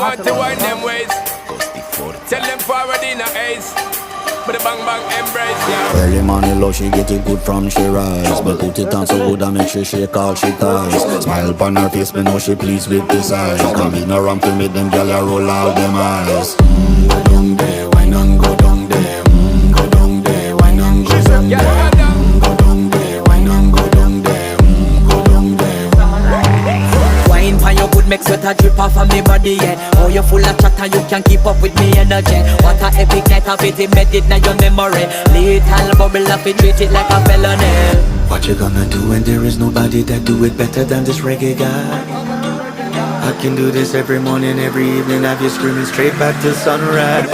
want to wind them ways. Tell them forward in a ace. But the bang bang embrace, yeah. Early morning love, she get it good from she rise. But put it on so good I make she shake all she ties. Smile upon her face, me know she pleased with this eyes. Come in around to make them gyal a roll out them eyes. Go down there, wine and go down there. Go down there, wine and go down there. Go down there, wine and go down there. Go down there. Wine for your good make sweat a drip off of me body, yeah. Oh, you full of chatter, you can keep up with me energy. What a epic night of it, embedded in your memory. Little bubble up, it treat it like a felony. What you gonna do when there is nobody that do it better than this reggae guy? I can do this every morning, every evening, have you screaming straight back to sunrise.